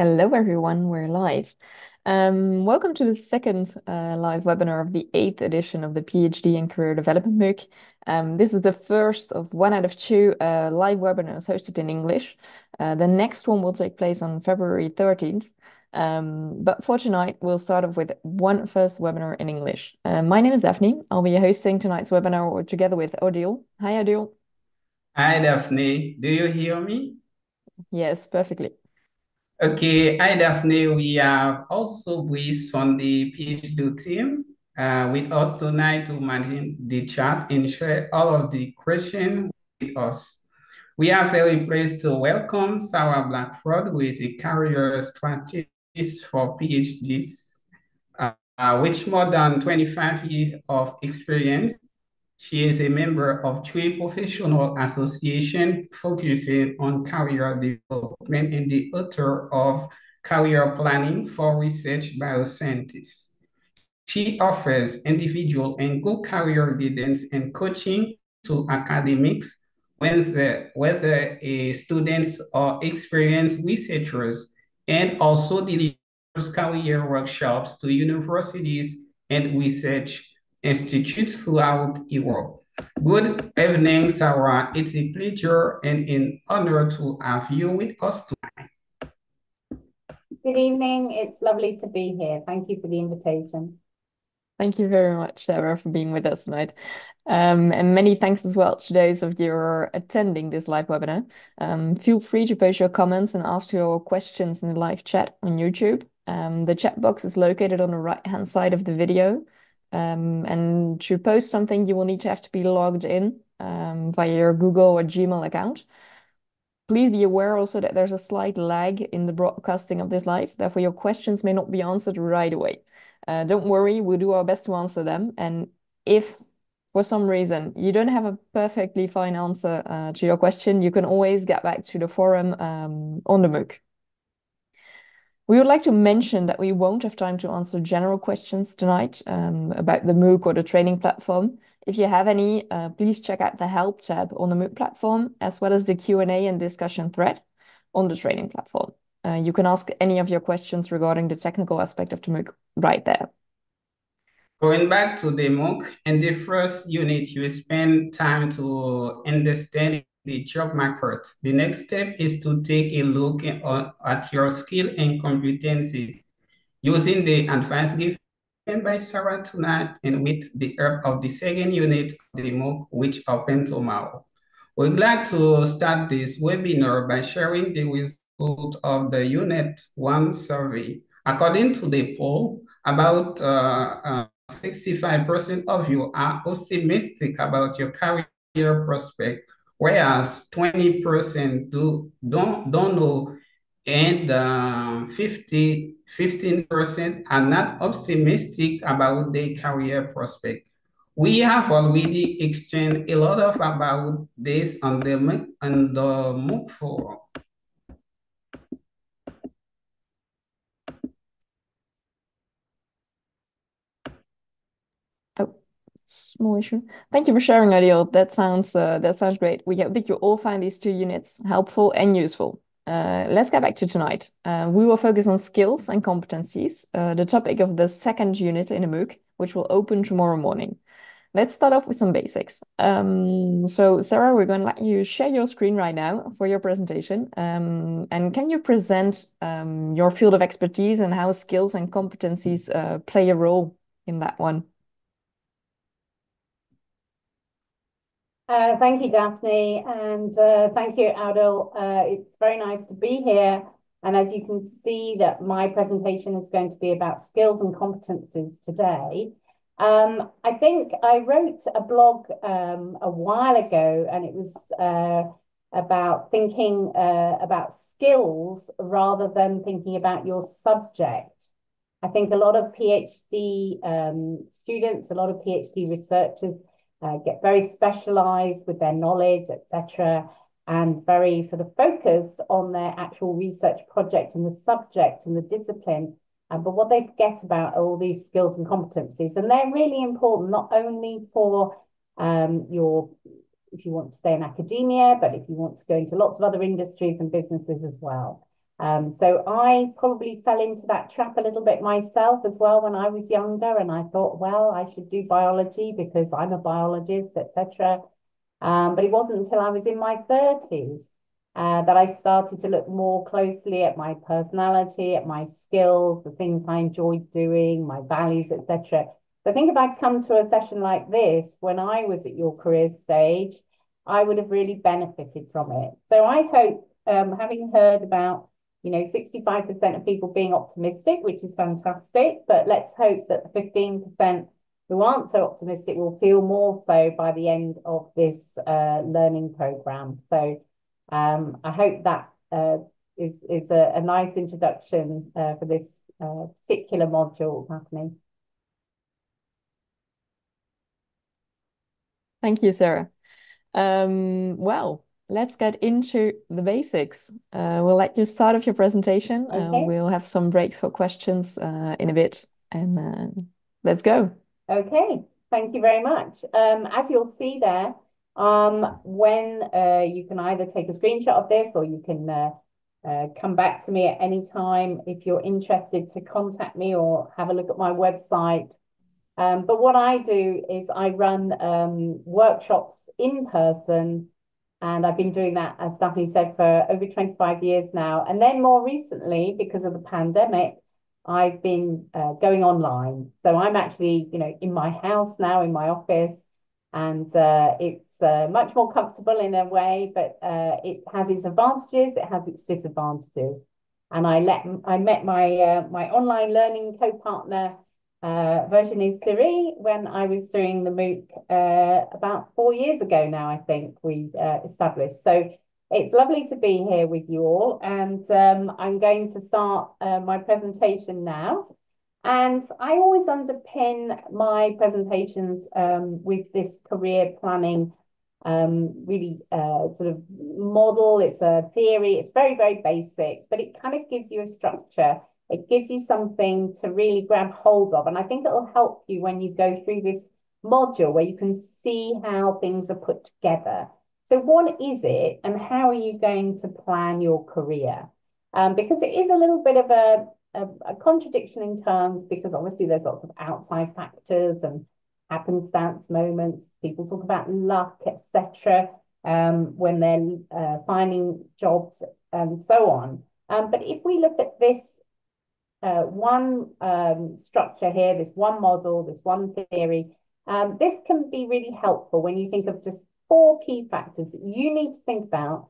Hello, everyone. We're live. Welcome to the second live webinar of the eighth edition of the PhD in Career Development MOOC. This is the first of one out of two live webinars hosted in English. The next one will take place on February 13th. But for tonight, we'll start off with one first webinar in English. My name is Daphne. I'll be hosting tonight's webinar together with Odile. Hi, Odile. Hi, Daphne. Do you hear me? Yes, perfectly. Okay. Hi, Daphne. We have also Brice from the PhD team with us tonight to manage the chat and share all of the questions with us. We are very pleased to welcome Sarah Blackford, who is a career strategist for PhDs, with more than 25 years of experience. She is a member of three professional associations focusing on career development and the author of Career Planning for Research Bioscientists. She offers individual and group career guidance and coaching to academics, whether a students or experienced researchers, and also delivers career workshops to universities and research institutes throughout Europe. Good evening, Sarah. It's a pleasure and an honor to have you with us tonight. Good evening. It's lovely to be here. Thank you for the invitation. Thank you very much, Sarah, for being with us tonight. And many thanks as well to those of you who are attending this live webinar. Feel free to post your comments and ask your questions in the live chat on YouTube. The chat box is located on the right-hand side of the video. And to post something, you will need to have to be logged in via your Google or Gmail account. Please be aware also that there's a slight lag in the broadcasting of this live, therefore your questions may not be answered right away. Don't worry, we'll do our best to answer them. And if for some reason you don't have a perfectly fine answer to your question, you can always get back to the forum on the MOOC. We would like to mention that we won't have time to answer general questions tonight about the MOOC or the training platform. If you have any, please check out the Help tab on the MOOC platform, as well as the Q&A and discussion thread on the training platform. You can ask any of your questions regarding the technical aspect of the MOOC right there. Going back to the MOOC, in the first unit, you spend time to understand the job market. The next step is to take a look at your skill and competencies using the advice given by Sarah tonight and with the help of the second unit of the MOOC, which opens tomorrow. We're glad to start this webinar by sharing the result of the Unit 1 survey. According to the poll, about 65% of you are optimistic about your career prospect, whereas 20% don't know, and 15% are not optimistic about their career prospect. We have already exchanged a lot of about this on the MOOC forum. Oh, small issue. Thank you for sharing, Adil. That sounds great. We hope that you all find these two units helpful and useful. Let's get back to tonight. We will focus on skills and competencies, the topic of the second unit in the MOOC, which will open tomorrow morning. Let's start off with some basics. So Sarah, we're going to let you share your screen right now for your presentation. And can you present your field of expertise and how skills and competencies play a role in that one? Thank you, Daphne, and thank you, Adil. It's very nice to be here. And as you can see, that my presentation is going to be about skills and competencies today. I think I wrote a blog a while ago, and it was about thinking about skills rather than thinking about your subject. I think a lot of PhD students, a lot of PhD researchers get very specialized with their knowledge, etc., and very sort of focused on their actual research project and the subject and the discipline. But what they forget about are all these skills and competencies, and they're really important, not only for if you want to stay in academia, but if you want to go into lots of other industries and businesses as well. So I probably fell into that trap a little bit myself as well when I was younger, and I thought, well, I should do biology because I'm a biologist, etc. But it wasn't until I was in my 30s that I started to look more closely at my personality, at my skills, the things I enjoyed doing, my values, etc. So I think if I'd come to a session like this when I was at your career stage, I would have really benefited from it. So I hope, having heard about 65% of people being optimistic, which is fantastic, but let's hope that the 15% who aren't so optimistic will feel more so by the end of this learning program. So I hope that is a nice introduction for this particular module happening. Thank you, Sarah. Well, let's get into the basics. We'll let you start off your presentation. Okay. We'll have some breaks for questions in a bit, and let's go. Okay, thank you very much. As you'll see there, when you can either take a screenshot of this or you can come back to me at any time if you're interested to contact me or have a look at my website. But what I do is I run workshops in person, and I've been doing that, as Daphne said, for over 25 years now. And then more recently, because of the pandemic, I've been going online. So I'm actually, in my house now, in my office, and it's much more comfortable in a way, but it has its advantages, it has its disadvantages. And I met my my online learning co-partner Virginie Siri when I was doing the MOOC about 4 years ago now, I think we established. So it's lovely to be here with you all, and I'm going to start my presentation now. And I always underpin my presentations with this career planning really sort of model. It's a theory. It's very, very basic, but it kind of gives you a structure. It gives you something to really grab hold of. And I think it'll help you when you go through this module where you can see how things are put together. So what is it and how are you going to plan your career? Because it is a little bit of a contradiction in terms, because obviously there's lots of outside factors and happenstance moments. People talk about luck, etc., when they're finding jobs and so on. But if we look at this one structure here, this one model, this one theory, this can be really helpful when you think of just 4 key factors that you need to think about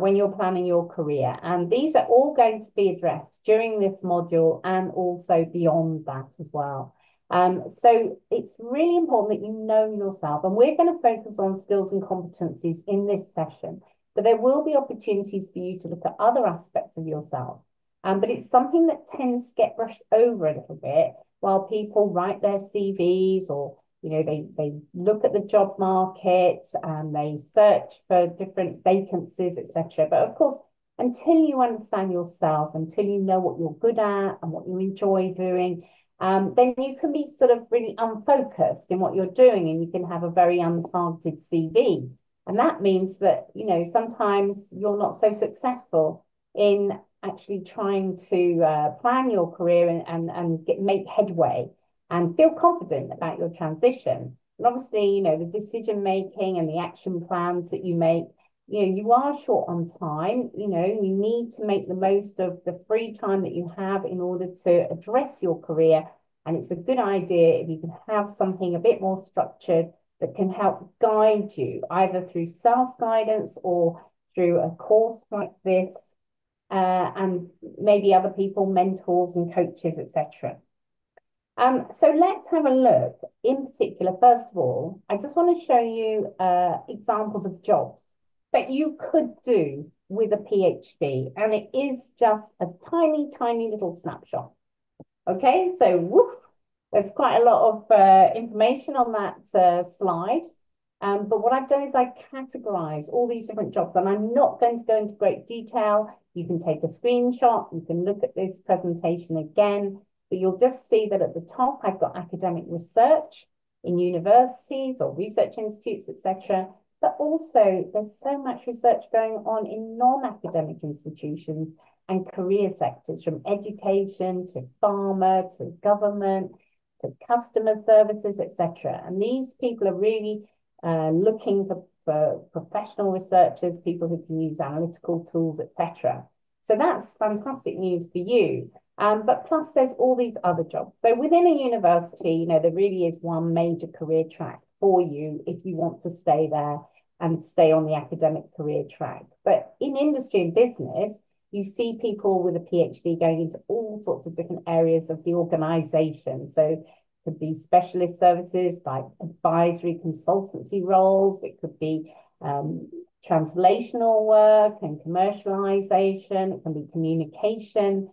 when you're planning your career. And these are all going to be addressed during this module and also beyond that as well. So it's really important that you know yourself. And we're going to focus on skills and competencies in this session, but there will be opportunities for you to look at other aspects of yourself. But it's something that tends to get brushed over a little bit while people write their CVs, or they look at the job market and they search for different vacancies, etc. But of course, until you understand yourself, until you know what you're good at and what you enjoy doing, then you can be sort of really unfocused in what you're doing, and you can have a very untargeted CV. And that means that, sometimes you're not so successful in actually trying to plan your career and make headway and feel confident about your transition. And obviously, the decision making and the action plans that you make, you are short on time. You need to make the most of the free time that you have in order to address your career. And it's a good idea if you can have something a bit more structured that can help guide you either through self-guidance or through a course like this, and maybe other people, mentors and coaches, etc. So let's have a look. In particular, first of all, I just want to show you examples of jobs that you could do with a PhD, and it is just a tiny, tiny little snapshot. Okay, so woof, there's quite a lot of information on that slide. But what I've done is I categorize all these different jobs, and I'm not going to go into great detail. You can take a screenshot, you can look at this presentation again, but you'll just see that at the top, I've got academic research in universities or research institutes, etc. But also there's so much research going on in non-academic institutions. and career sectors, from education to pharma to government to customer services, etc. And these people are really looking for professional researchers, people who can use analytical tools, etc. So that's fantastic news for you. But plus there's all these other jobs. So within a university, you know, there really is one major career track for you if you want to stay there and stay on the academic career track. But in industry and business, you see people with a PhD going into all sorts of different areas of the organization. So it could be specialist services like advisory consultancy roles. It could be translational work and commercialization. It can be communication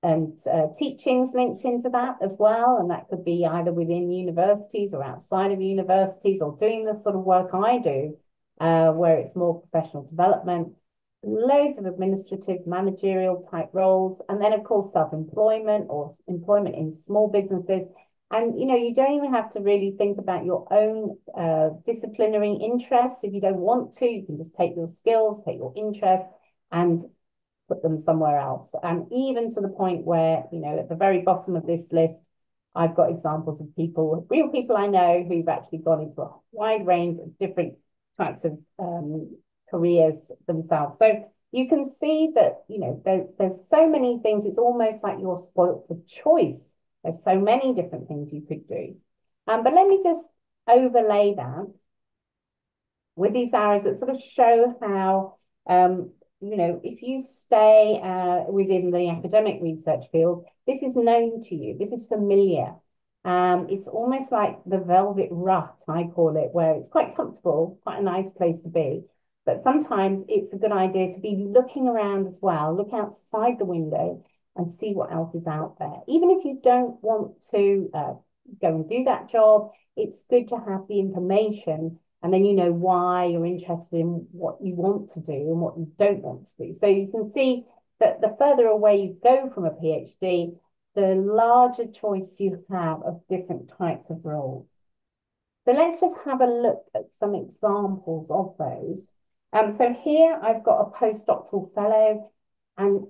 and teaching's linked into that as well. And that could be either within universities or outside of universities, or doing the sort of work I do, where it's more professional development, loads of administrative, managerial type roles, and then of course self-employment or employment in small businesses. And you know, you don't even have to really think about your own disciplinary interests. If you don't want to, you can just take your skills, take your interests, and put them somewhere else. And even to the point where, you know, at the very bottom of this list, I've got examples of people, real people I know, who've actually gone into a wide range of different types of careers themselves. So you can see that, you know, there's so many things. It's almost like you're spoilt for choice. There's so many different things you could do. But let me just overlay that with these arrows that sort of show how, you know, if you stay within the academic research field, this is known to you. This is familiar. It's almost like the velvet rut, I call it, where it's quite comfortable, quite a nice place to be. But sometimes it's a good idea to be looking around as well, look outside the window and see what else is out there. Even if you don't want to go and do that job, it's good to have the information, and then you know why you're interested in what you want to do and what you don't want to do. So you can see that the further away you go from a PhD, the larger choice you have of different types of roles. So let's just have a look at some examples of those. So here I've got a postdoctoral fellow, and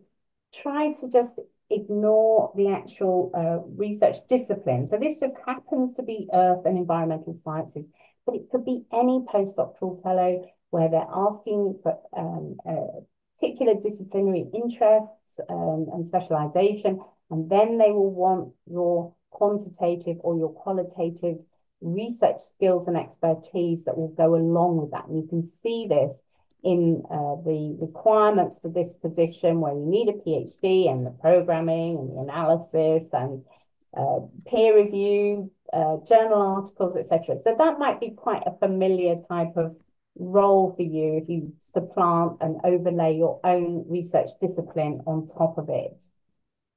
try to just ignore the actual research discipline. So this just happens to be Earth and environmental sciences, but it could be any postdoctoral fellow where they're asking for particular disciplinary interests and specialization, and then they will want your quantitative or your qualitative research skills and expertise that will go along with that. And you can see this in the requirements for this position, where you need a PhD and the programming and the analysis and peer review, journal articles, etc. So that might be quite a familiar type of role for you if you supplant and overlay your own research discipline on top of it.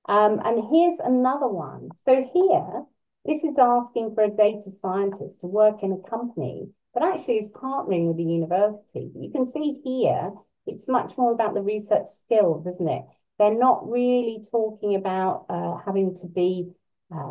And here's another one. So here, this is asking for a data scientist to work in a company, but actually is partnering with the university. You can see here, it's much more about the research skills, isn't it? They're not really talking about having to be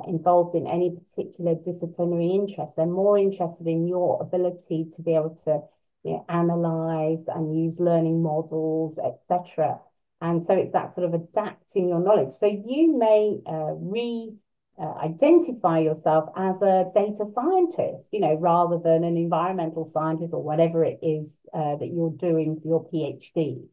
involved in any particular disciplinary interest. They're more interested in your ability to be able to, you know, analyze and use learning models, etc. And so it's that sort of adapting your knowledge. So you may identify yourself as a data scientist, you know, rather than an environmental scientist or whatever it is that you're doing for your PhD.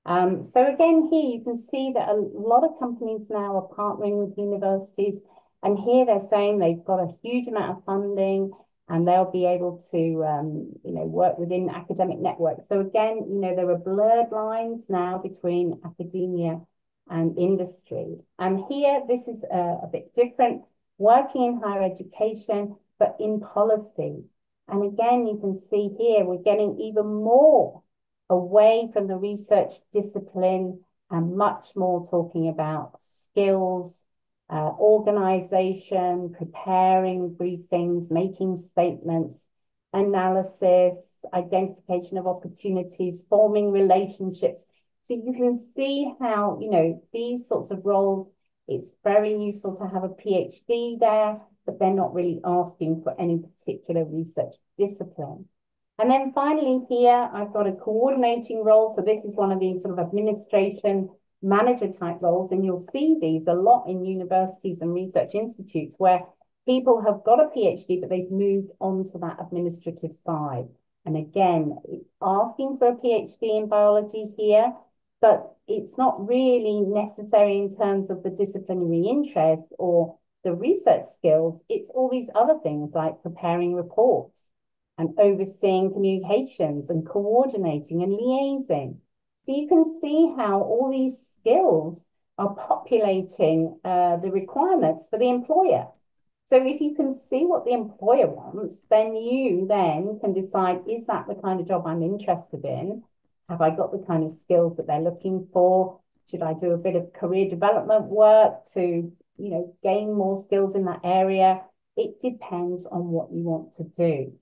So again, here you can see that a lot of companies now are partnering with universities, and here they're saying they've got a huge amount of funding and they'll be able to, you know, work within academic networks. So again, you know, there are blurred lines now between academia and industry. And here, this is a bit different, working in higher education, but in policy. And again, you can see here, we're getting even more away from the research discipline and much more talking about skills, organization, preparing briefings, making statements, analysis, identification of opportunities, forming relationships. So you can see how, you know, these sorts of roles, it's very useful to have a PhD there, but they're not really asking for any particular research discipline. And then finally here, I've got a coordinating role. So this is one of these sort of administration manager type roles, and you'll see these a lot in universities and research institutes where people have got a PhD, but they've moved on to that administrative side. And again, it's asking for a PhD in biology here, but it's not really necessary in terms of the disciplinary interest or the research skills. It's all these other things like preparing reports and overseeing communications and coordinating and liaising. So you can see how all these skills are populating the requirements for the employer. So if you can see what the employer wants, then you then can decide, is that the kind of job I'm interested in? Have I got the kind of skills that they're looking for? Should I do a bit of career development work to, gain more skills in that area? It depends on what you want to do.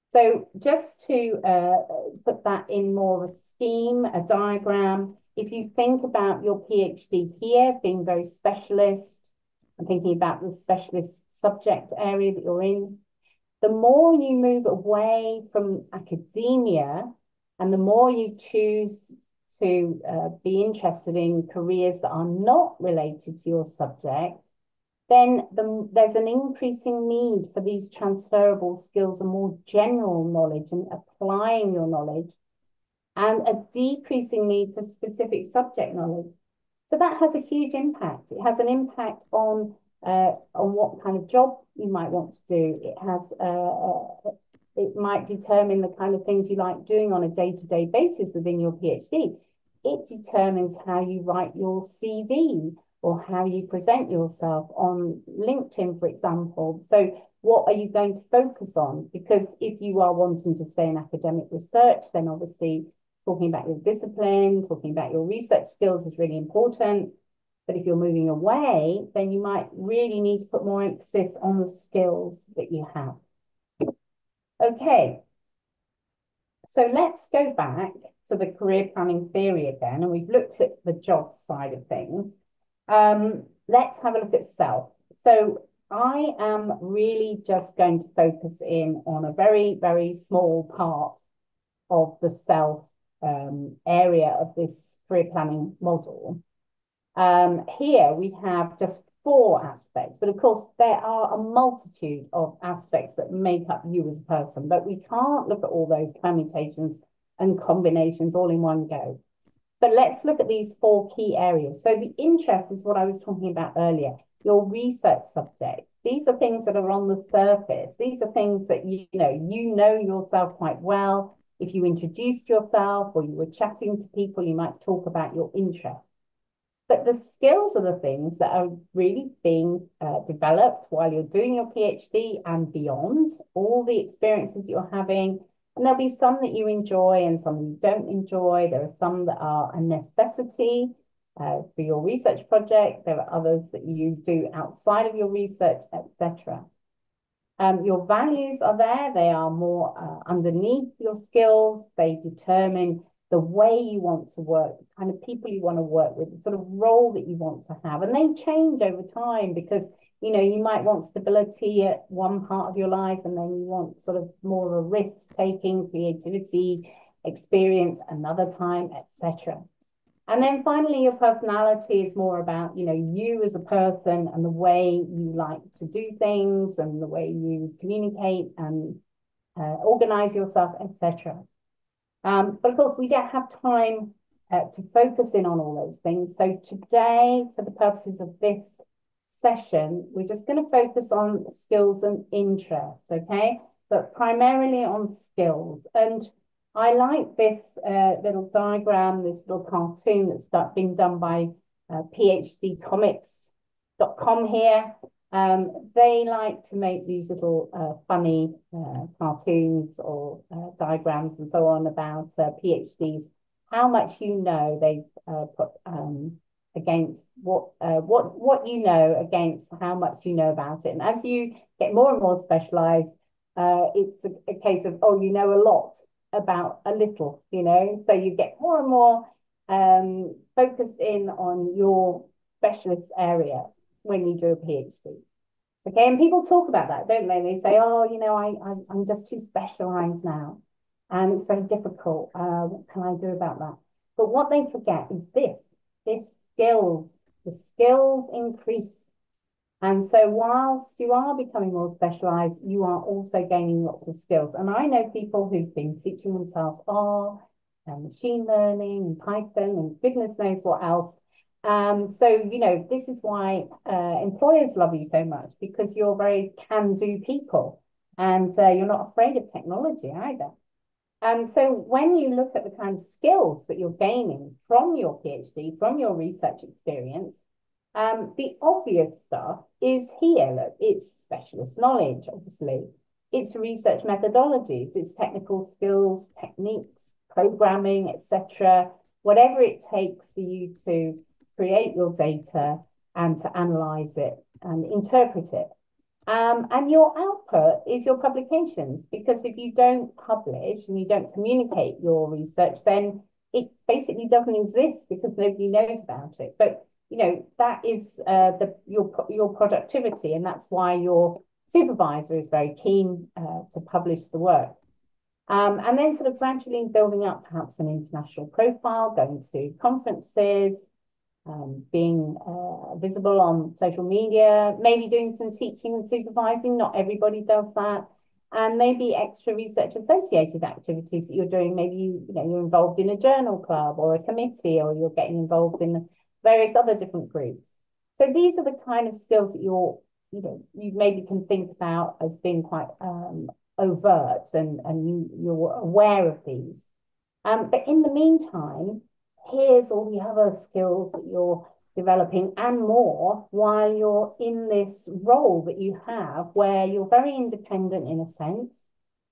So just to put that in more of a scheme, a diagram, if you think about your PhD here being very specialist, and thinking about the specialist subject area that you're in, the more you move away from academia and the more you choose to be interested in careers that are not related to your subject, then there's an increasing need for these transferable skills and more general knowledge and applying your knowledge, and a decreasing need for specific subject knowledge. So that has a huge impact. It has an impact on what kind of job you might want to do. It might determine the kind of things you like doing on a day-to-day basis within your PhD. It determines how you write your CV or how you present yourself on LinkedIn, for example. So what are you going to focus on? Because if you are wanting to stay in academic research, then obviously talking about your discipline, talking about your research skills is really important. But if you're moving away, then you might really need to put more emphasis on the skills that you have. Okay, so let's go back to the career planning theory again, and we've looked at the job side of things. Let's have a look at self. So I am really just going to focus in on a very, very small part of the self area of this career planning model. Here we have just 4 aspects, but of course there are a multitude of aspects that make up you as a person, but we can't look at all those permutations and combinations all in one go. But let's look at these 4 key areas. So the interest is what I was talking about earlier, your research subject. These are things that are on the surface. These are things that you know yourself quite well. If you introduced yourself or you were chatting to people, you might talk about your interest. But the skills are the things that are really being developed while you're doing your PhD and beyond, all the experiences you're having. And there'll be some that you enjoy and some you don't enjoy. There are some that are a necessity for your research project. There are others that you do outside of your research, etc. Your values are there. They are more underneath your skills. They determine the way you want to work, the kind of people you want to work with, the sort of role that you want to have. And they change over time because, you might want stability at one part of your life and then you want sort of more of a risk-taking, creativity, experience another time, etc. And then finally, your personality is more about, you as a person and the way you like to do things and the way you communicate and organize yourself, etc. But of course, we don't have time to focus in on all those things. So today, for the purposes of this session, we're just going to focus on skills and interests, okay? But primarily on skills. And I like this little diagram, this little cartoon that's been done by PhDcomics.com here. They like to make these little funny cartoons or diagrams and so on about PhDs. How much they've put against what you know against how much you know about it. And as you get more and more specialized, it's a case of, you know a lot about a little, so you get more and more focused in on your specialist area when you do a PhD. Okay, and people talk about that, don't they? They say, I'm just too specialized now, and it's very difficult. What can I do about that? But what they forget is this. it's skills. The skills increase. And so whilst you are becoming more specialized, you are also gaining lots of skills. And I know people who've been teaching themselves R and machine learning and Python and goodness knows what else. So, you know, this is why employers love you so much, because you're very can-do people and you're not afraid of technology either. And so when you look at the kind of skills that you're gaining from your PhD, from your research experience, the obvious stuff is here. Look, it's specialist knowledge, obviously. It's research methodologies, it's technical skills, techniques, programming, etc. Whatever it takes for you to create your data and to analyze it and interpret it. And your output is your publications, because if you don't publish and you don't communicate your research, then it basically doesn't exist because nobody knows about it. But you know, that is your productivity, and that's why your supervisor is very keen to publish the work. And then sort of gradually building up perhaps an international profile, going to conferences, being visible on social media, maybe doing some teaching and supervising. Not everybody does that. And maybe extra research associated activities that you're doing. Maybe you're involved in a journal club or a committee, or you're getting involved in various other different groups. So these are the kind of skills that you maybe can think about as being quite overt, and you're aware of these. But in the meantime, here's all the other skills that you're developing and more while you're in this role that you have, where you're very independent in a sense.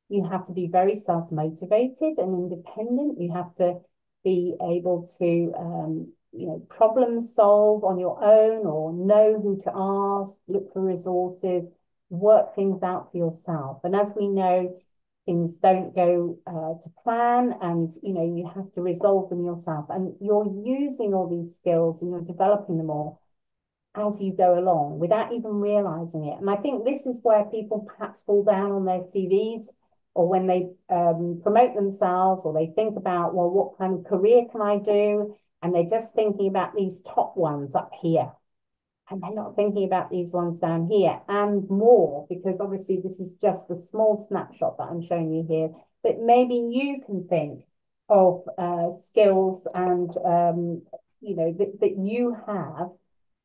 You have to be very self-motivated and independent. You have to be able to problem solve on your own, or know who to ask, look for resources, work things out for yourself. And as we know, things don't go to plan, and you have to resolve them yourself. And you're using all these skills and you're developing them all as you go along without even realizing it. And I think this is where people perhaps fall down on their CVs, or when they promote themselves, or they think about, well, what kind of career can I do? And they're just thinking about these top ones up here. And they're not thinking about these ones down here and more, because obviously this is just a small snapshot that I'm showing you here. But maybe you can think of skills and, that you have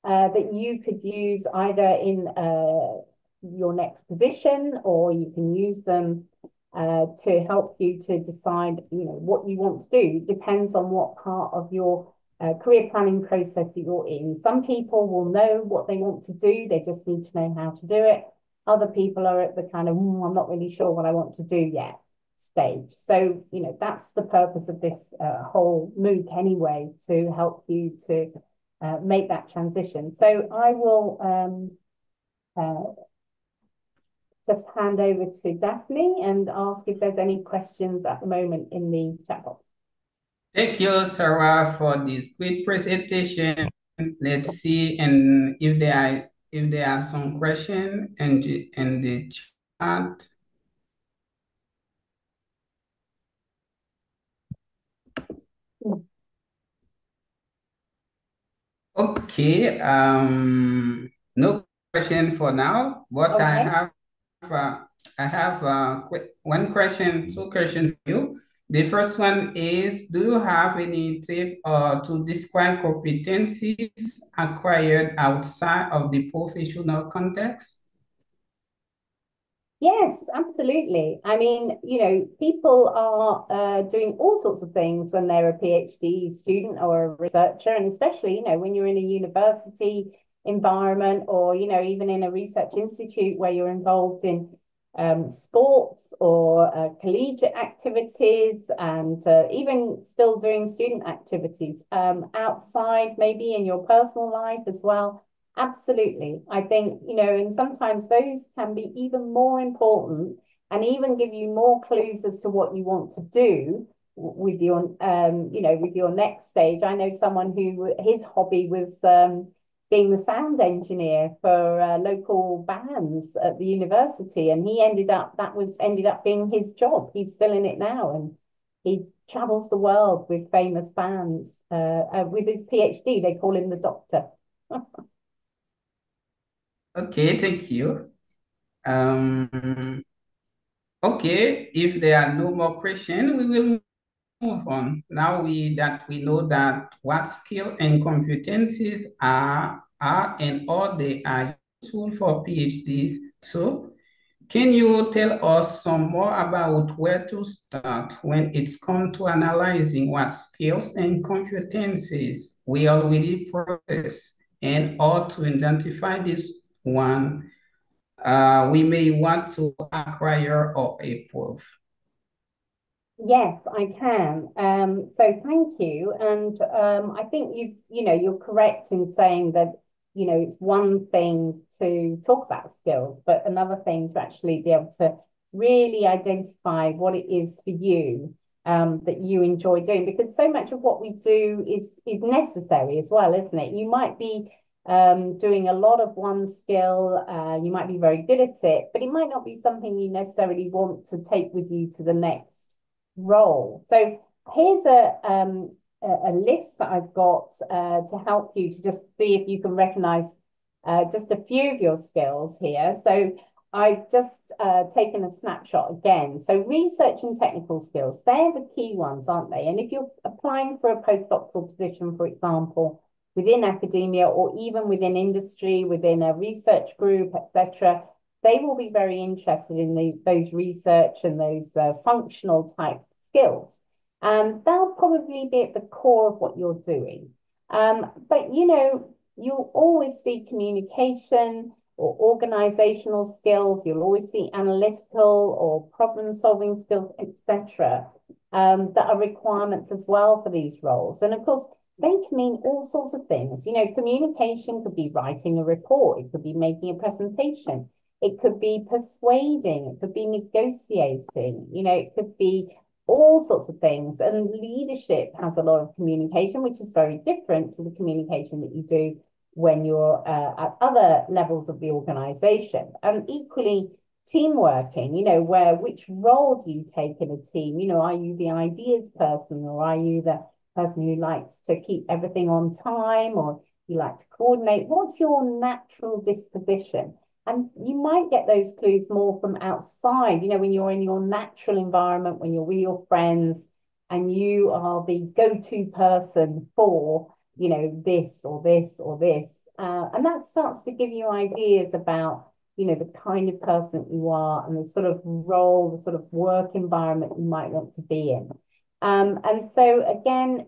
that you could use either in your next position, or you can use them to help you to decide, what you want to do. Depends on what part of your career planning process that you're in. Some people will know what they want to do, they just need to know how to do it. Other people are at the kind of, I'm not really sure what I want to do yet stage. So, that's the purpose of this whole MOOC anyway, to help you to make that transition. So I will just hand over to Daphne and ask if there's any questions at the moment in the chat box. Thank you, Sarah, for this great presentation. Let's see, and if there are some questions in the chat. Okay, no question for now, but okay. I have one question, two questions for you. The first one is, do you have any tip to describe competencies acquired outside of the professional context? Yes, absolutely. I mean, people are doing all sorts of things when they're a PhD student or a researcher, and especially, when you're in a university environment, or, even in a research institute where you're involved in sports or collegiate activities, and even still doing student activities outside, maybe in your personal life as well. Absolutely. I think, and sometimes those can be even more important and even give you more clues as to what you want to do with your, with your next stage. I know someone who his hobby was being the sound engineer for local bands at the university, and he ended up being his job. He's still in it now, and he travels the world with famous bands. With his PhD, they call him the doctor. Okay, thank you. Okay, if there are no more questions, we will move on. Now we know that what skill and competencies are and all they are useful for PhDs. So can you tell us some more about where to start when it's come to analyzing what skills and competencies we already possess, and or to identify this one we may want to acquire or improve? Yes, I can. So thank you. And I think you're correct in saying that, it's one thing to talk about skills, but another thing to actually be able to really identify what it is for you that you enjoy doing, because so much of what we do is necessary as well, isn't it? You might be doing a lot of one skill, you might be very good at it, but it might not be something you necessarily want to take with you to the next role. So here's a list that I've got to help you to just see if you can recognize just a few of your skills here. So I've just taken a snapshot again. So research and technical skills, they're the key ones, aren't they? And if you're applying for a postdoctoral position, for example, within academia or even within industry, within a research group, etc., they will be very interested in those research and those functional type skills. They'll probably be at the core of what you're doing. But you'll always see communication or organizational skills. You'll always see analytical or problem-solving skills, etc., that are requirements as well for these roles. And of course, they can mean all sorts of things. Communication could be writing a report. It could be making a presentation. It could be persuading, it could be negotiating, it could be all sorts of things. And leadership has a lot of communication, which is very different to the communication that you do when you're at other levels of the organization. And equally, team working, which role do you take in a team? Are you the ideas person, or are you the person who likes to keep everything on time, or you like to coordinate? What's your natural disposition? And you might get those clues more from outside, when you're in your natural environment, when you're with your friends, and you are the go-to person for, this or this or this. And that starts to give you ideas about, the kind of person you are and the sort of role, the sort of work environment you might want to be in. And so again,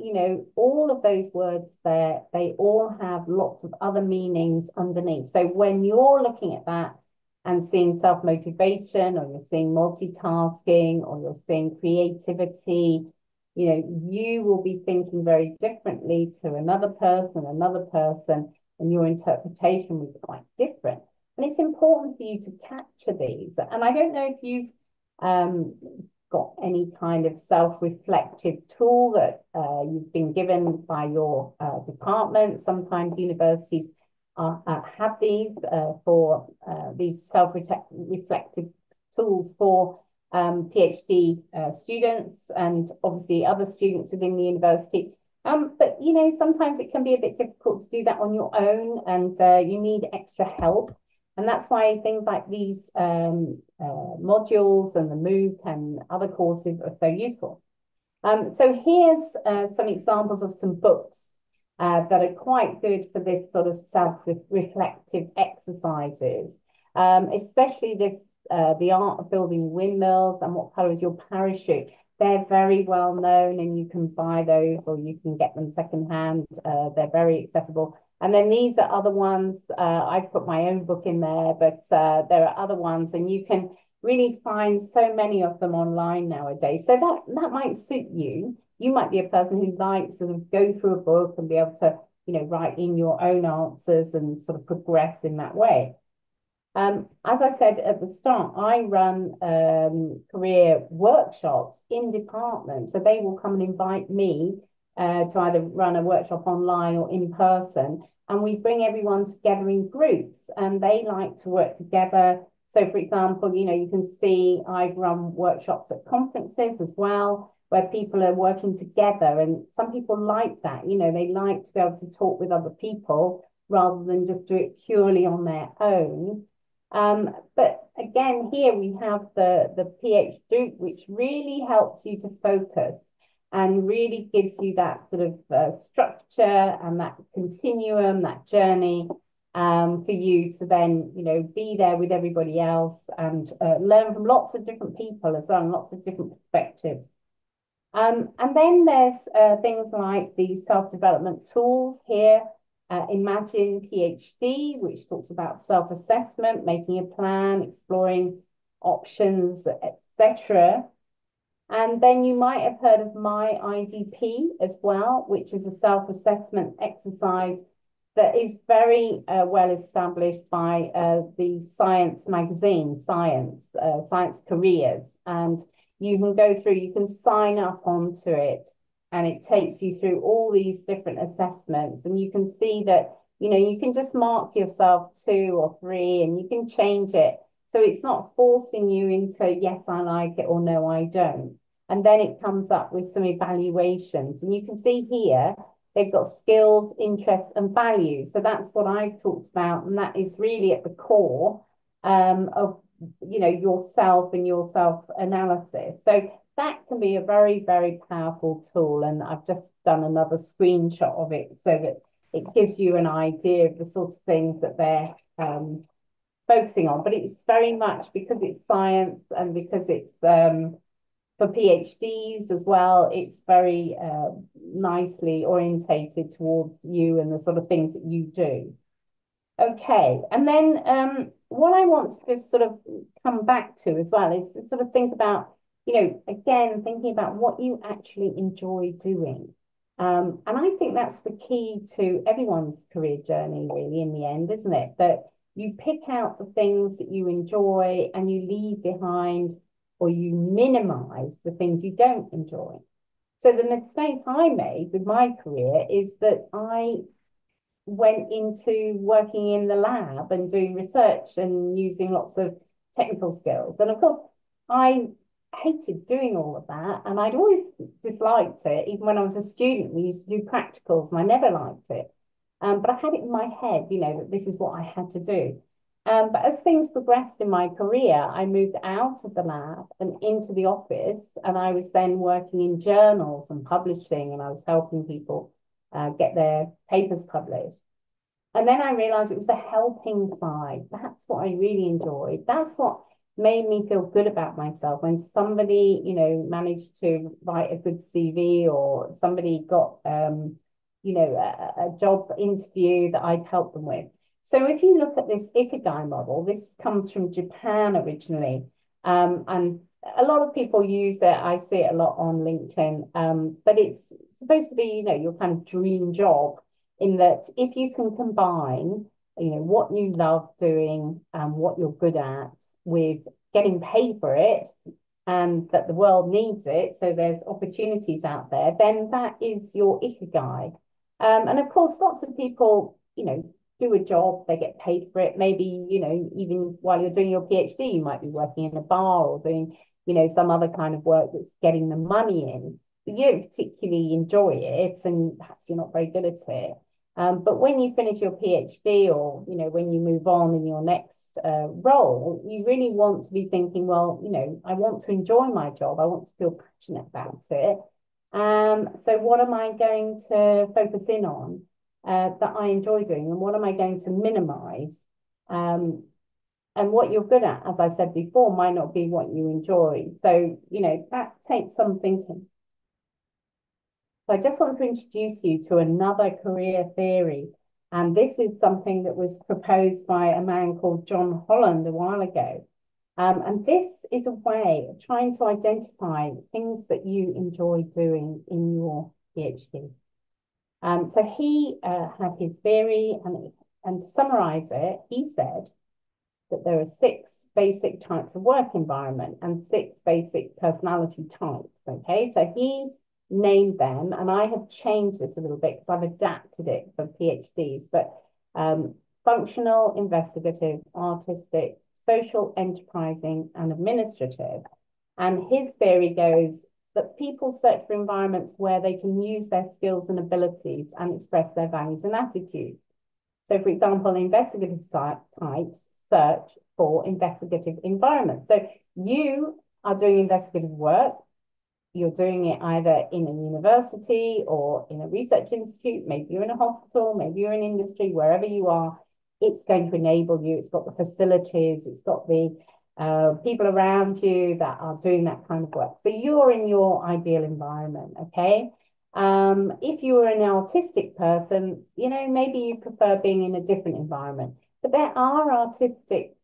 all of those words there, they all have lots of other meanings underneath. So when you're looking at that and seeing self-motivation, or you're seeing multitasking, or you're seeing creativity, you will be thinking very differently to another person, and your interpretation will be quite different. And it's important for you to capture these. And I don't know if you've got any kind of self-reflective tool that you've been given by your department. Sometimes universities have these for these self-reflective tools for PhD students, and obviously other students within the university. But sometimes it can be a bit difficult to do that on your own, and you need extra help. And that's why things like these modules and the MOOC and other courses are so useful. So here's some examples of some books that are quite good for this sort of self-reflective exercises, especially this, The Art of Building Windmills and What Color is Your Parachute. They're very well known, and you can buy those or you can get them secondhand. They're very accessible. And then these are other ones. I've put my own book in there, but there are other ones, and you can really find so many of them online nowadays. So that might suit you. You might be a person who likes to sort of go through a book and be able to, write in your own answers and sort of progress in that way. As I said at the start, I run career workshops in departments. So they will come and invite me to either run a workshop online or in person. And we bring everyone together in groups, and they like to work together. So for example, you can see I've run workshops at conferences as well, where people are working together. And some people like that, you know, they like to be able to talk with other people rather than just do it purely on their own. But again, here we have the PH Duke, which really helps you to focus and really gives you that sort of structure and that continuum, that journey, for you to then, you know, be there with everybody else and learn from lots of different people as well, and lots of different perspectives. And then there's things like the self-development tools here. Imagine PhD, which talks about self-assessment, making a plan, exploring options, etc. And then you might have heard of My IDP as well, which is a self-assessment exercise that is very well established by the Science magazine, Science Careers. And you can go through, you can sign up onto it, and it takes you through all these different assessments. And you can see that, you know, you can just mark yourself 2 or 3 and you can change it. So it's not forcing you into, yes, I like it, or no, I don't. And then it comes up with some evaluations. And you can see here, they've got skills, interests, and values. So that's what I've talked about. And that is really at the core of, you know, yourself and your self-analysis. So that can be a very, very powerful tool. And I've just done another screenshot of it so that it gives you an idea of the sort of things that they're focusing on. But it's very much, because it's science and because it's for PhDs as well, it's very nicely orientated towards you and the sort of things that you do. Okay, and then what I want to just sort of come back to as well is sort of think about, you know, again, thinking about what you actually enjoy doing. And I think that's the key to everyone's career journey, really, in the end, isn't it? That you pick out the things that you enjoy and you leave behind, or you minimize the things you don't enjoy. So the mistake I made with my career is that I went into working in the lab and doing research and using lots of technical skills. And of course, I hated doing all of that, and I'd always disliked it. Even when I was a student, we used to do practicals and I never liked it. But I had it in my head, you know, that this is what I had to do. But as things progressed in my career, I moved out of the lab and into the office, and I was then working in journals and publishing, and I was helping people get their papers published. And then I realized it was the helping side. That's what I really enjoyed. That's what made me feel good about myself. When somebody, you know, managed to write a good CV, or somebody got, you know, a job interview that I'd help them with. So if you look at this Ikigai model, this comes from Japan originally, and a lot of people use it. I see it a lot on LinkedIn, but it's supposed to be, you know, your kind of dream job, in that if you can combine, you know, what you love doing and what you're good at with getting paid for it, and that the world needs it, so there's opportunities out there, then that is your Ikigai. And of course, lots of people, you know, do a job, they get paid for it. Maybe, you know, even while you're doing your PhD, you might be working in a bar or doing, you know, some other kind of work that's getting the money in. But you don't particularly enjoy it, and perhaps you're not very good at it. But when you finish your PhD, or, you know, when you move on in your next role, you really want to be thinking, well, you know, I want to enjoy my job. I want to feel passionate about it. So what am I going to focus in on that I enjoy doing, and what am I going to minimize? And what you're good at, as I said before, might not be what you enjoy. So, you know, that takes some thinking. So I just want to introduce you to another career theory. And this is something that was proposed by a man called John Holland a while ago. And this is a way of trying to identify things that you enjoy doing in your PhD. So he had his theory, and to summarize it, he said that there are 6 basic types of work environment and 6 basic personality types. Okay, so he named them, and I have changed this a little bit because I've adapted it for PhDs, but functional, investigative, artistic, social, enterprising, and administrative. And his theory goes that people search for environments where they can use their skills and abilities and express their values and attitudes. So, for example, investigative types search for investigative environments. So you are doing investigative work. You're doing it either in a university or in a research institute. Maybe you're in a hospital, maybe you're in industry, wherever you are, it's going to enable you. It's got the facilities, it's got the people around you that are doing that kind of work. So you're in your ideal environment, okay? If you were an autistic person, you know, maybe you prefer being in a different environment. But there are artistic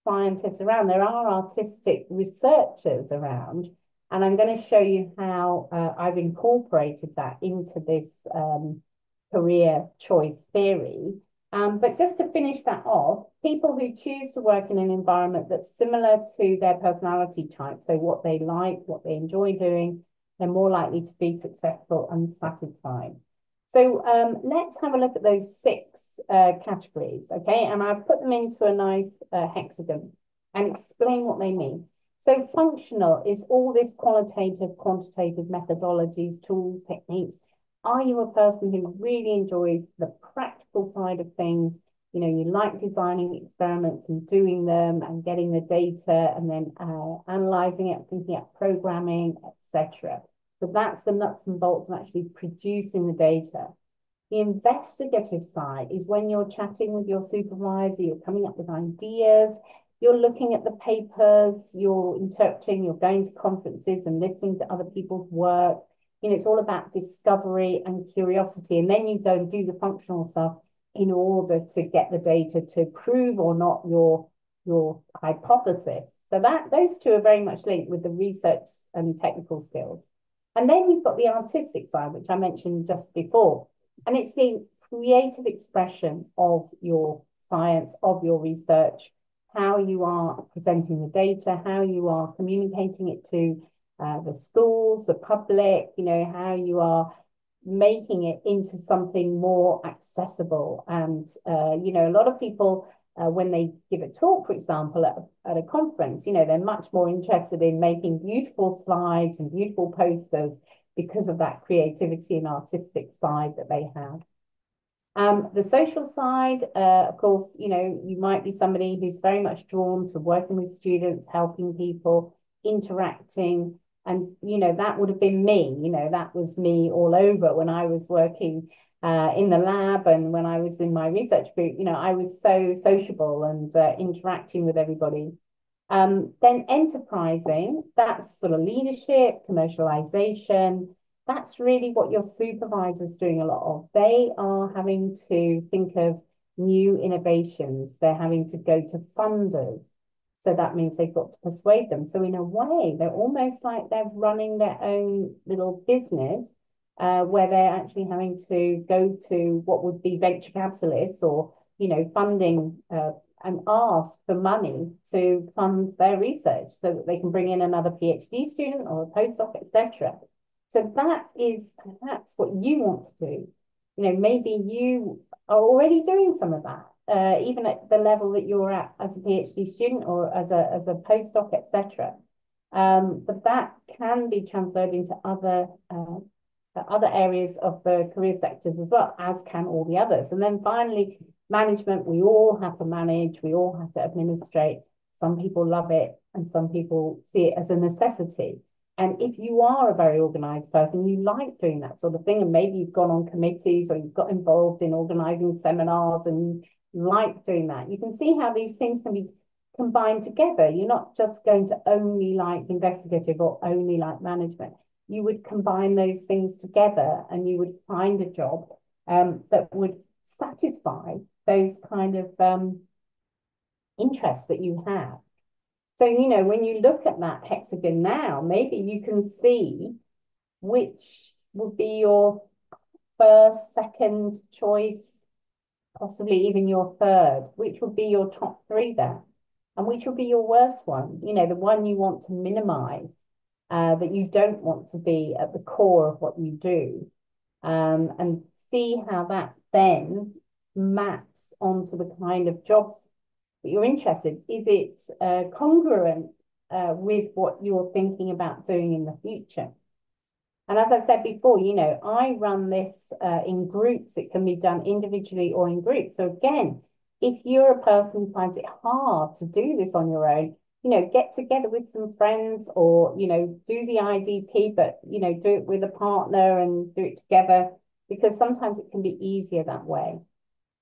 scientists around, there are artistic researchers around, and I'm going to show you how I've incorporated that into this career choice theory. But just to finish that off, people who choose to work in an environment that's similar to their personality type, so what they like, what they enjoy doing, they're more likely to be successful and satisfied. So let's have a look at those 6 categories, okay? And I've put them into a nice hexagon and explain what they mean. So functional is all this qualitative, quantitative methodologies, tools, techniques. Are you a person who really enjoys the practical side of things? You know, you like designing experiments and doing them and getting the data and then analyzing it, thinking about programming, etc. So that's the nuts and bolts of actually producing the data. The investigative side is when you're chatting with your supervisor, you're coming up with ideas, you're looking at the papers, you're interpreting, you're going to conferences and listening to other people's work. You know, it's all about discovery and curiosity. And then you go and do the functional stuff in order to get the data to prove or not your hypothesis. So that those two are very much linked with the research and technical skills. And then you've got the artistic side, which I mentioned just before. And it's the creative expression of your science, of your research, how you are presenting the data, how you are communicating it to the schools, the public, you know, how you are making it into something more accessible. And, you know, a lot of people, when they give a talk, for example, at a conference, you know, they're much more interested in making beautiful slides and beautiful posters because of that creativity and artistic side that they have. The social side, of course, you know, you might be somebody who's very much drawn to working with students, helping people, interacting. And, you know, that would have been me, you know, that was me all over when I was working in the lab and when I was in my research group, you know, I was so sociable and interacting with everybody. Then enterprising, that's sort of leadership, commercialization. That's really what your supervisor's doing a lot of. They are having to think of new innovations. They're having to go to funders. So that means they've got to persuade them. So in a way, they're almost like they're running their own little business where they're actually having to go to what would be venture capitalists or, you know, funding and ask for money to fund their research so that they can bring in another PhD student or a postdoc, etc. So that's what you want to do. You know, maybe you are already doing some of that. Even at the level that you're at as a PhD student or as a postdoc, etc. But that can be transferred into other areas of the career sectors as well, as can all the others. And then finally, management, we all have to manage, we all have to administrate. Some people love it and some people see it as a necessity. And if you are a very organized person, you like doing that sort of thing, and maybe you've gone on committees or you've got involved in organizing seminars and you like doing that, you can see how these things can be combined together. You're not just going to only like investigative or only like management. You would combine those things together and you would find a job that would satisfy those kind of interests that you have. So, you know, when you look at that hexagon now, maybe you can see which would be your first, second choice, possibly even your third, which would be your top 3 there, and which would be your worst one, you know, the one you want to minimize, that you don't want to be at the core of what you do, and see how that then maps onto the kind of jobs that you're interested. Is it congruent with what you're thinking about doing in the future? And as I said before, I run this in groups. It can be done individually or in groups. So again, if you're a person who finds it hard to do this on your own, get together with some friends or, do the IDP, but, do it with a partner and do it together, because sometimes it can be easier that way.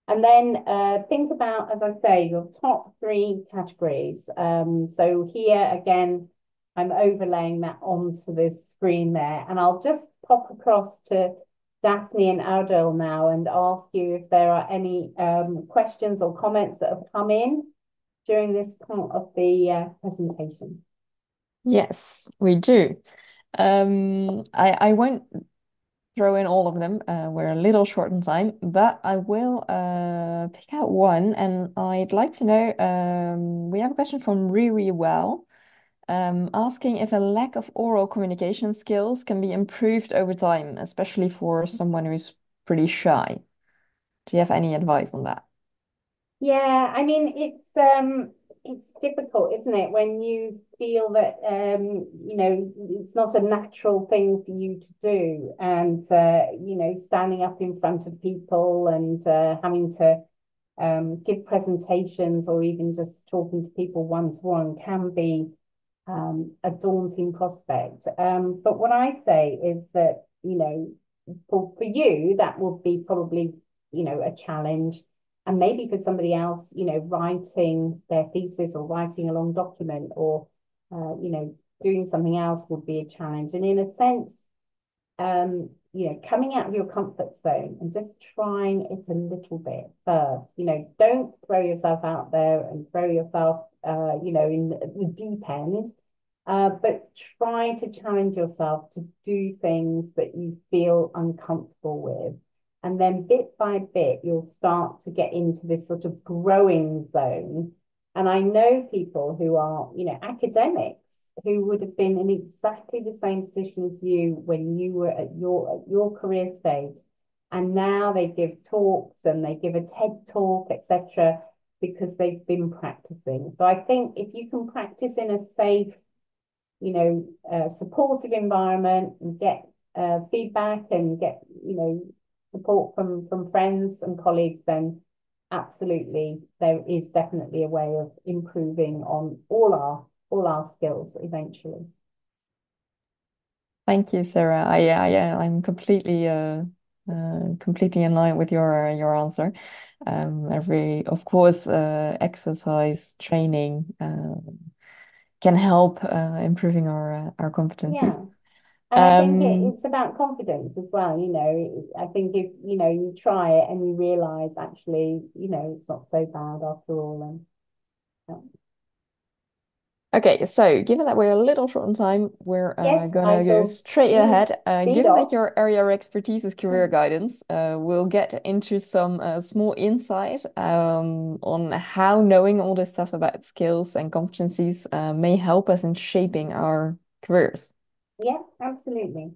And then think about, as I say, your top 3 categories. So here again, I'm overlaying that onto this screen there. And I'll just pop across to Daphne and Adil now and ask you if there are any questions or comments that have come in during this part of the presentation. Yes, we do. I won't throw in all of them. We're a little short on time, but I will pick out one, and I'd like to know, we have a question from Riri Well, asking if a lack of oral communication skills can be improved over time, especially for someone who's pretty shy. Do you have any advice on that? Yeah, I mean it's difficult, isn't it, when you feel that it's not a natural thing for you to do, and standing up in front of people and having to give presentations or even just talking to people one to one can be a daunting prospect. But what I say is that, for you, that will be probably, a challenge. And maybe for somebody else, writing their thesis or writing a long document or, doing something else would be a challenge. And in a sense, coming out of your comfort zone and just trying it a little bit first. Don't throw yourself out there and throw yourself, in the deep end. But try to challenge yourself to do things that you feel uncomfortable with. And then bit by bit, you'll start to get into this sort of growing zone. And I know people who are, academics who would have been in exactly the same position as you when you were at your career stage. And now they give talks and they give a TED talk, etc., because they've been practicing. So I think if you can practice in a safe, supportive environment and get feedback and get, support from friends and colleagues, then absolutely there is definitely a way of improving on all our skills eventually. Thank you, Sarah. I'm completely completely in line with your answer. Of course, exercise training can help improving our competencies. Yeah. And I think it's about confidence as well. I think if, you try it and you realize actually, it's not so bad after all. And Okay, so given that we're a little short on time, we're yes, gonna go straight ahead. speed Given that off. your area of expertise is career guidance, we'll get into some small insight on how knowing all this stuff about skills and competencies may help us in shaping our careers. Yeah, absolutely.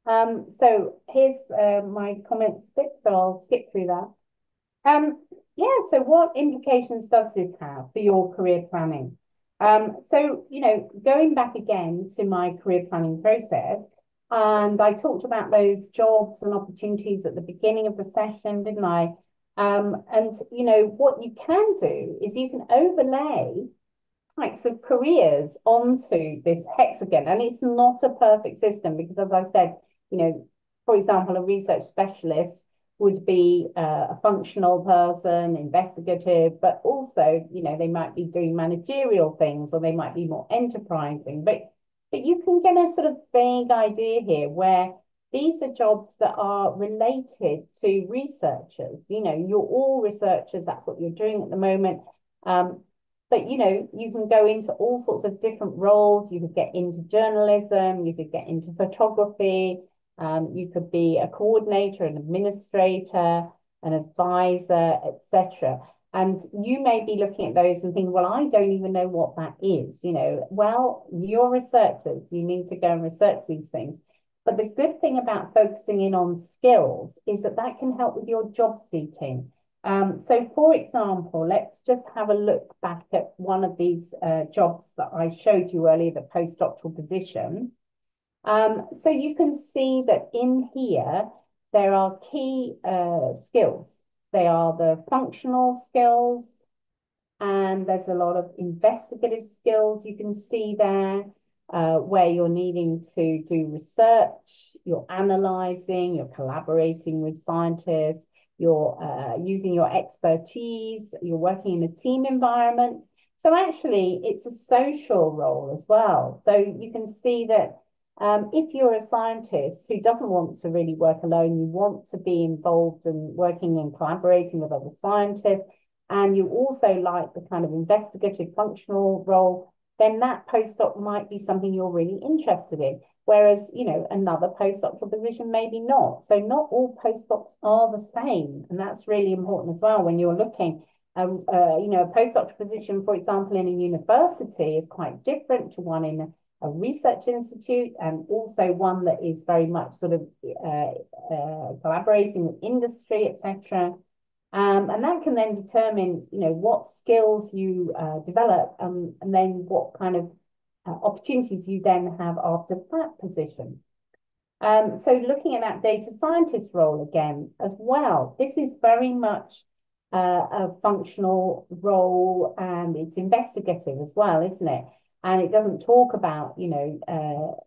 So here's my comment bit, so I'll skip through that. Yeah, so what implications does this have for your career planning? So, going back again to my career planning process, and I talked about those jobs and opportunities at the beginning of the session, didn't I? And, what you can do is you can overlay types of careers onto this hexagon. And it's not a perfect system because, as I said, for example, a research specialist would be a functional person, investigative, but also, they might be doing managerial things or they might be more enterprising. But you can get a sort of vague idea here where these are jobs that are related to researchers. You're all researchers. That's what you're doing at the moment. But you can go into all sorts of different roles. You could get into journalism, you could get into photography, you could be a coordinator, an administrator, an advisor, etc. And you may be looking at those and thinking, well, I don't even know what that is. Well, you're researchers, you need to go and research these things. But the good thing about focusing in on skills is that that can help with your job seeking. So, for example, let's just have a look back at one of these jobs that I showed you earlier, the postdoctoral position. So you can see that in here, there are key skills. They are the functional skills, and there's a lot of investigative skills you can see there, where you're needing to do research, you're analyzing, you're collaborating with scientists, you're using your expertise, you're working in a team environment. So actually, it's a social role as well. So you can see that if you're a scientist who doesn't want to really work alone, you want to be involved in working and collaborating with other scientists, and you also like the kind of investigative functional role, then that postdoc might be something you're really interested in. Whereas, you know, another postdoctoral position, maybe not. So not all postdocs are the same. And that's really important as well when you're looking. You know, a postdoctoral position, for example, in a university is quite different to one in a research institute, and also one that is very much sort of collaborating with industry, etc. And that can then determine, you know, what skills you develop, and then what kind of opportunities you then have after that position. So looking at that data scientist role again as well, this is very much a functional role, and it's investigative as well, isn't it? And it doesn't talk about, you know,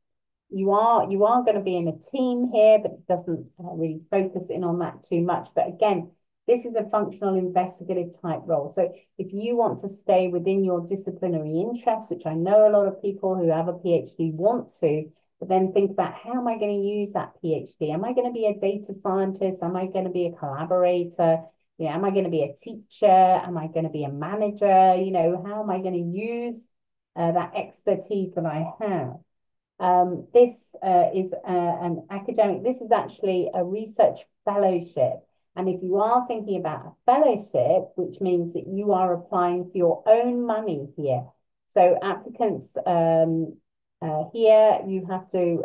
you are going to be in a team here, but it doesn't really focus in on that too much. But again, this is a functional investigative type role. So if you want to stay within your disciplinary interests, which I know a lot of people who have a PhD want to, but then think about, how am I going to use that PhD? Am I going to be a data scientist? Am I going to be a collaborator? You know, am I going to be a teacher? Am I going to be a manager? You know, how am I going to use that expertise that I have? This is an academic, this is actually a research fellowship. And if you are thinking about a fellowship, which means that you are applying for your own money here. So applicants here, you have to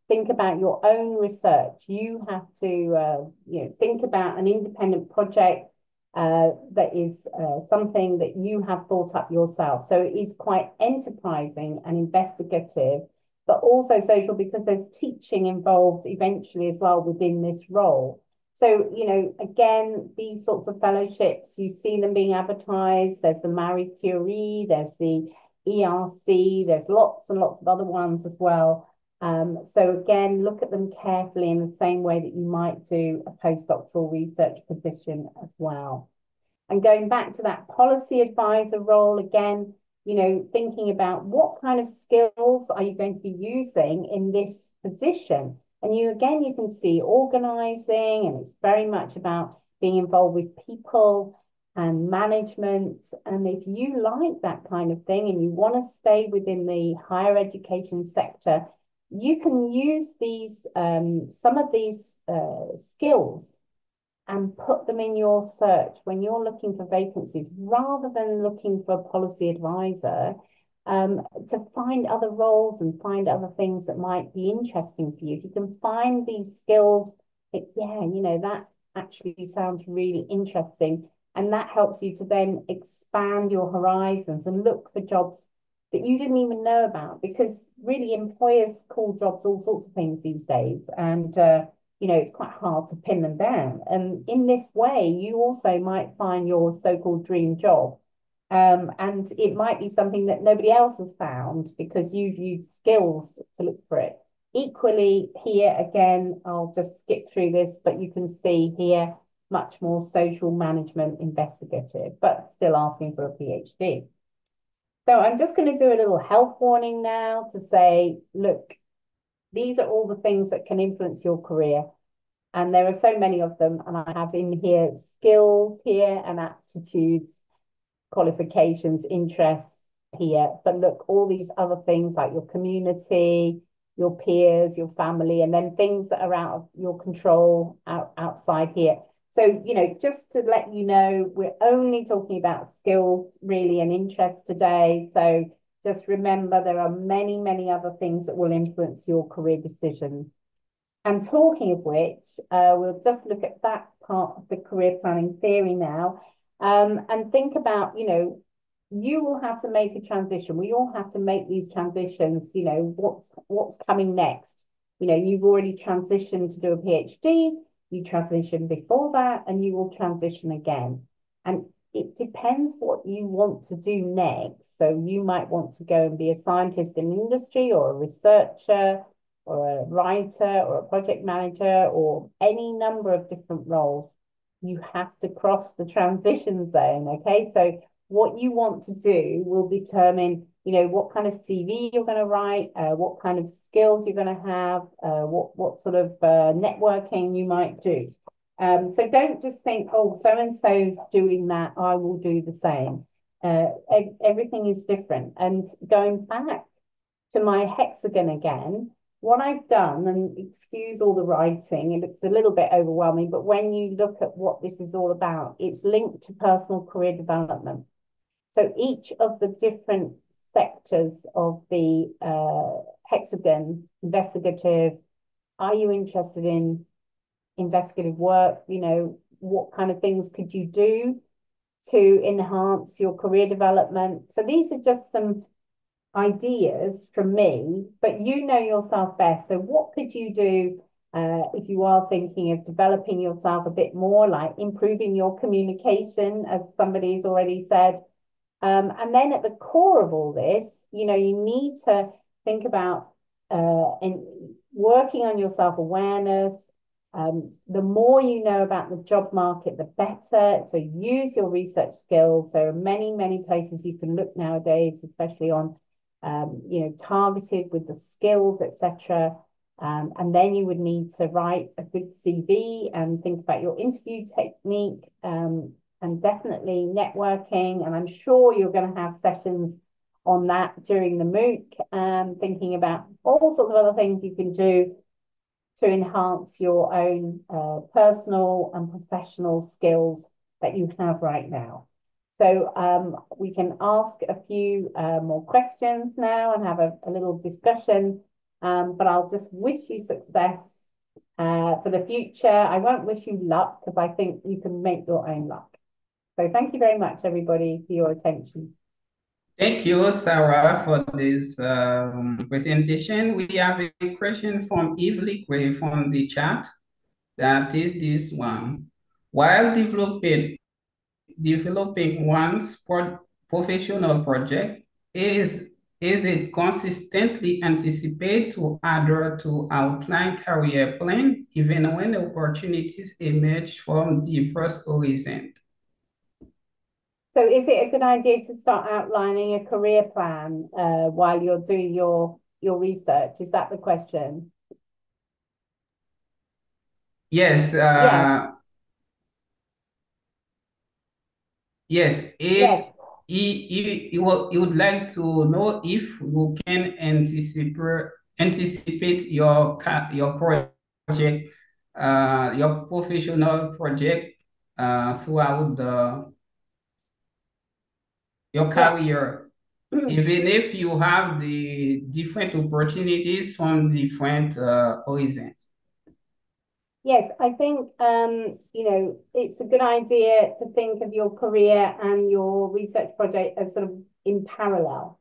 think about your own research. You have to you know, think about an independent project that is something that you have thought up yourself. So it is quite enterprising and investigative, but also social, because there's teaching involved eventually as well within this role. So, you know, again, these sorts of fellowships, you see them being advertised. There's the Marie Curie, there's the ERC, there's lots and lots of other ones as well. So again, look at them carefully in the same way that you might do a postdoctoral research position as well. And going back to that policy advisor role again, you know, thinking about what kind of skills are you going to be using in this position. And you can see organizing, and it's very much about being involved with people and management. And if you like that kind of thing and you want to stay within the higher education sector, you can use these some of these skills and put them in your search when you're looking for vacancies, rather than looking for a policy advisor, to find other roles and find other things that might be interesting for you. If you can find these skills, yeah, you know, that actually sounds really interesting. And that helps you to then expand your horizons and look for jobs that you didn't even know about, because really employers call jobs all sorts of things these days. And you know, it's quite hard to pin them down. And in this way, you also might find your so-called dream job. And it might be something that nobody else has found because you've used skills to look for it. Equally, here again, I'll just skip through this, but you can see here much more social management investigative, but still asking for a PhD. So I'm just going to do a little health warning now to say, look, these are all the things that can influence your career. And there are so many of them. And I have in here skills here and aptitudes, qualifications, interests here. But look, all these other things like your community, your peers, your family, and then things that are out of your control outside here. So, you know, just to let you know, we're only talking about skills really and interests today. So just remember, there are many, many other things that will influence your career decisions. And talking of which, we'll just look at that part of the career planning theory now, and think about, you know, you will have to make a transition. We all have to make these transitions. You know, what's coming next? You know, you've already transitioned to do a PhD, you transitioned before that, and you will transition again. And it depends what you want to do next. So you might want to go and be a scientist in industry or a researcher or a writer or a project manager or any number of different roles. You have to cross the transition zone. Okay. So what you want to do will determine, you know, what kind of CV you're going to write, what kind of skills you're going to have, what sort of networking you might do. So don't just think, oh, so and so's doing that, I will do the same. Everything is different. And going back to my hexagon again, what I've done, and excuse all the writing, it looks a little bit overwhelming, but when you look at what this is all about, it's linked to personal career development. So each of the different sectors of the hexagon, investigative, are you interested in investigative work? You know, what kind of things could you do to enhance your career development? So these are just some ideas from me, but you know yourself best. So what could you do if you are thinking of developing yourself a bit more, like improving your communication, as somebody's already said? And then at the core of all this, you know, you need to think about and working on your self-awareness. The more you know about the job market, the better. So use your research skills. There are many, many places you can look nowadays, especially on, you know, targeted with the skills, etc. And then you would need to write a good CV and think about your interview technique. And definitely networking. And I'm sure you're going to have sessions on that during the MOOC, thinking about all sorts of other things you can do to enhance your own personal and professional skills that you have right now. So we can ask a few more questions now and have a little discussion, but I'll just wish you success for the future. I won't wish you luck because I think you can make your own luck. So thank you very much, everybody, for your attention. Thank you, Sarah, for this presentation. We have a question from Eve Gray from the chat. That is this one. While developing one's professional project, is it consistently anticipate to adhere to outline career plan, even when opportunities emerge from diverse horizons? So is it a good idea to start outlining a career plan while you're doing your research? Is that the question? Yes. Yes. Yes. Yes. He would like to know if you can anticipate your project, your professional project throughout your career, even if you have the different opportunities from different horizons. Yes, I think you know, it's a good idea to think of your career and your research project as sort of in parallel,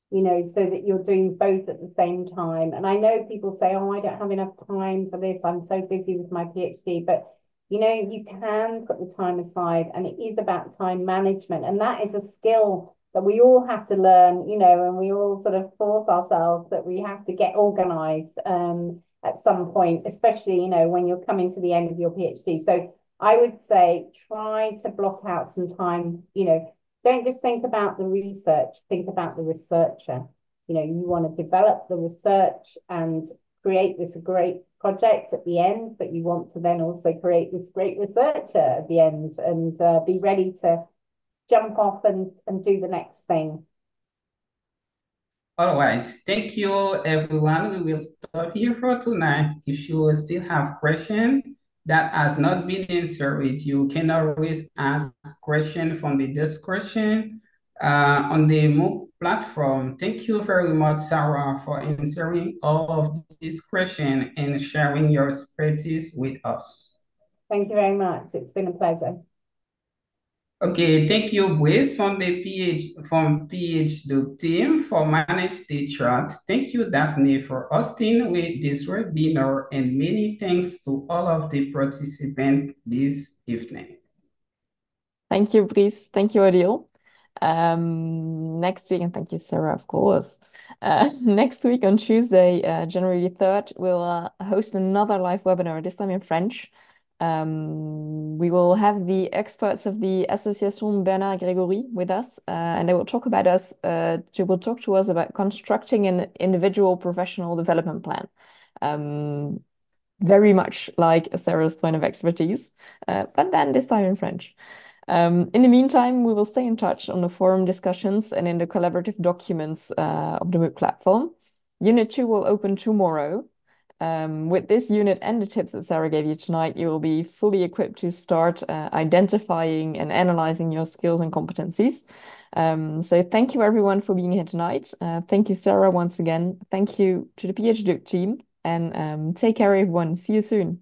you know, so that you're doing both at the same time. And I know people say, oh, I don't have enough time for this, I'm so busy with my PhD, but you know, you can put the time aside, and it is about time management. And that is a skill that we all have to learn, you know, and we all sort of force ourselves that we have to get organized at some point, especially, you know, when you're coming to the end of your PhD. So I would say try to block out some time, you know, don't just think about the research, think about the researcher. You know, you want to develop the research and create this great project at the end, but you want to then also create this great researcher at the end and be ready to jump off and do the next thing. All right. Thank you, everyone. We will stop here for tonight. If you still have questions that has not been answered, you can always ask questions from the discussion on the MOOC platform. Thank you very much, Sarah, for answering all of these questions and sharing your expertise with us. Thank you very much. It's been a pleasure. Okay, thank you, Brice, from PhD team for manage the chat. Thank you, Daphne, for hosting with this webinar, and many thanks to all of the participants this evening. Thank you, Brice. Thank you, Odile. Next week, and thank you, Sarah, of course. Next week on Tuesday, January 3rd, we'll host another live webinar, this time in French. We will have the experts of the Association Bernard Grégory with us, and they will talk about they will talk to us about constructing an individual professional development plan. Very much like Sarah's point of expertise, but then this time in French. In the meantime, we will stay in touch on the forum discussions and in the collaborative documents of the MOOC platform. Unit 2 will open tomorrow. With this unit and the tips that Sarah gave you tonight, you will be fully equipped to start identifying and analyzing your skills and competencies. So thank you everyone for being here tonight. Thank you, Sarah, once again. Thank you to the PhD team, and take care, everyone. See you soon.